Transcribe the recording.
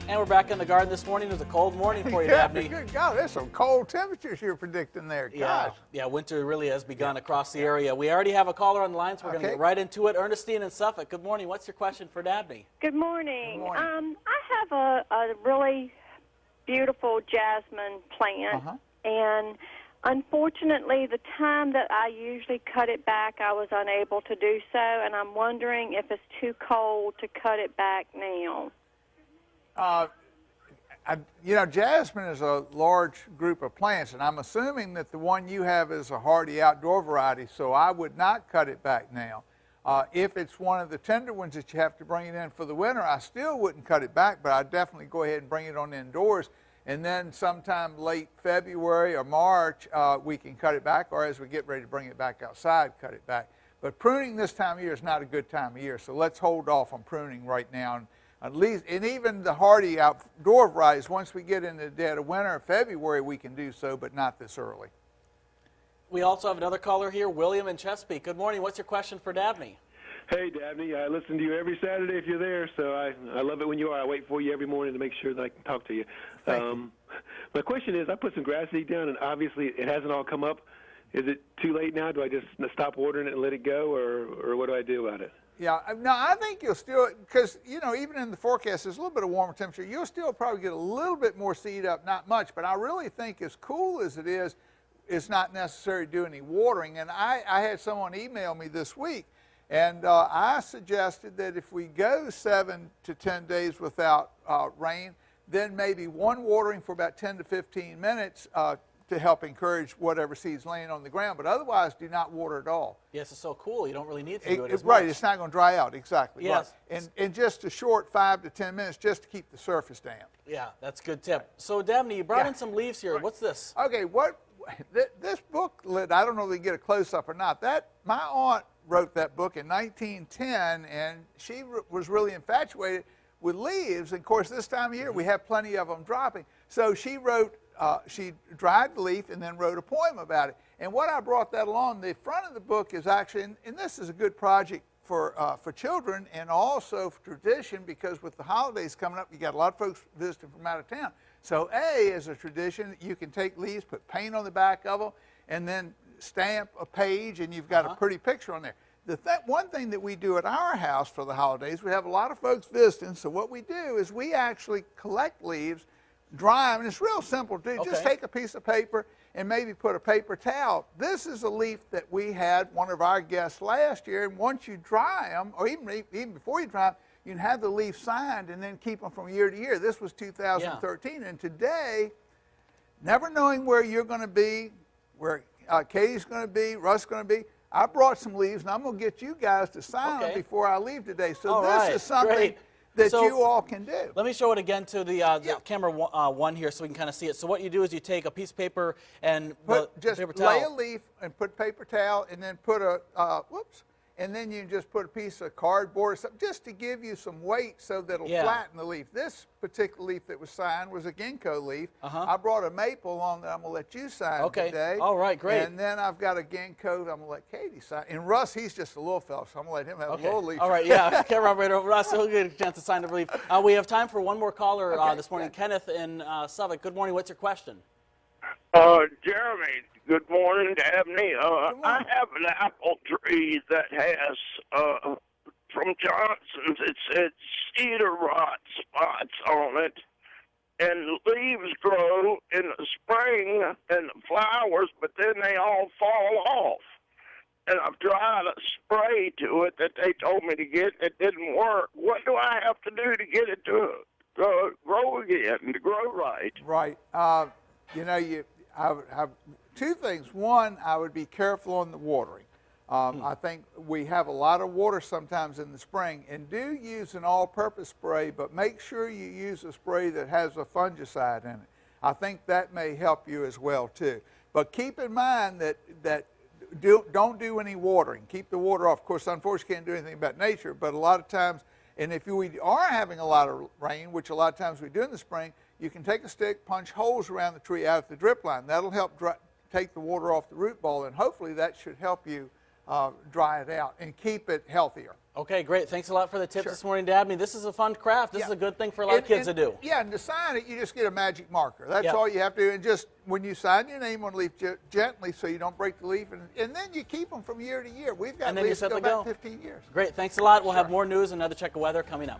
And we're back in the garden this morning. It was a cold morning for you, Yeah, Dabney. good God, there's some cold temperatures you're predicting there. Gosh. Yeah, winter really has begun across the area. We already have a caller on the line, so we're going to get right into it. Ernestine in Suffolk, good morning. What's your question for Dabney? Good morning. Good morning. I have a really beautiful jasmine plant, and unfortunately, the time that I usually cut it back, I was unable to do so, and I'm wondering if it's too cold to cut it back now. Jasmine is a large group of plants, and I'm assuming that the one you have is a hardy outdoor variety, so I would not cut it back now. If it's one of the tender ones that you have to bring it in for the winter, I still wouldn't cut it back, but I'd definitely go ahead and bring it on indoors, and then sometime late February or March, we can cut it back, or as we get ready to bring it back outside, cut it back. But pruning this time of year is not a good time of year, so let's hold off on pruning right now. At least, and even the hardy outdoor varieties, once we get into the dead of winter, February, we can do so, but not this early. We also have another caller here, William in Chesapeake. Good morning. What's your question for Dabney? Hey, Dabney. I listen to you every Saturday if you're there, so I love it when you are. I wait for you every morning to make sure that I can talk to you. Thank you. My question is, I put some grass seed down, and obviously it hasn't all come up. Is it too late now? Do I just stop watering it and let it go, or what do I do about it? Yeah, no, I think you'll still, because, even in the forecast, there's a little bit of warmer temperature. You'll still probably get a little bit more seed up, not much, but I really think as cool as it is, it's not necessary to do any watering. And I had someone email me this week, and I suggested that if we go 7 to 10 days without rain, then maybe one watering for about 10 to 15 minutes to help encourage whatever seeds laying on the ground, but otherwise do not water at all. Yes, it's so cool. You don't really need to do it as right, much. it's not going to dry out, exactly. Yes. Right. And just a short 5 to 10 minutes just to keep the surface damp. Yeah, that's a good tip. So, Dabney, you brought in some leaves here. What's this? Okay, this booklet, I don't know if they get a close-up or not. My aunt wrote that book in 1910, and she was really infatuated with leaves. And of course, this time of year, we have plenty of them dropping. So she dried the leaf and then wrote a poem about it. And what I brought that along, the front of the book is actually, and this is a good project for children and also for tradition, because with the holidays coming up, you got a lot of folks visiting from out of town. So as a tradition, you can take leaves, put paint on the back of them, and then stamp a page, and you've got a pretty picture on there. One thing that we do at our house for the holidays, we have a lot of folks visiting, so what we do is we actually collect leaves, dry them, and it's real simple to do. Just take a piece of paper and maybe put a paper towel. This is a leaf that we had one of our guests last year, and once you dry them, or even before you dry them, you can have the leaf signed and then keep them from year to year. This was 2013, and today, never knowing where you're going to be, where Katie's going to be, Russ is going to be, I brought some leaves, and I'm going to get you guys to sign them before I leave today. So this is something that you all can do. Let me show it again to the camera one here so we can kind of see it. So what you do is you take a piece of paper and just paper towel. lay a leaf and put paper towel, and then put and then you just put a piece of cardboard or something just to give you some weight so that it'll flatten the leaf. This particular leaf that was signed was a ginkgo leaf. I brought a maple along that I'm going to let you sign today. All right, great. And then I've got a ginkgo that I'm going to let Katie sign. And Russ, he's just a little fellow, so I'm going to let him have a little leaf. All right, camera operator Russ, he'll get a chance to sign the leaf. We have time for one more caller this morning. Kenneth in Suffolk. Good morning. What's your question? Jeremy, good morning, Dabney. I have an apple tree that has, from Johnson's, it said cedar rot spots on it, and leaves grow in the spring and the flowers, but then they all fall off. And I've tried a spray to it that they told me to get, and it didn't work. What do I have to do to get it to grow again, to grow right? Right. I would have two things. One, I would be careful on the watering. I think we have a lot of water sometimes in the spring, and do use an all-purpose spray, but make sure you use a spray that has a fungicide in it. I think that may help you as well too. But keep in mind that don't do any watering. Keep the water off. Of course, unfortunately, can't do anything about nature, but a lot of times, and if we are having a lot of rain, which a lot of times we do in the spring, you can take a stick, punch holes around the tree out at the drip line. That'll help take the water off the root ball, and hopefully that should help you dry it out and keep it healthier. Okay, great. Thanks a lot for the tips Sure. this morning, Dabney. This is a fun craft. This is a good thing for a lot of kids to do. Yeah, and to sign it, you just get a magic marker. That's Yep. all you have to do. And just when you sign your name on the leaf, gently so you don't break the leaf. And then you keep them from year to year. We've got And then you leaves set go the back go. 15 years. Great. Thanks a lot. We'll have Sure. more news and another check of weather coming up.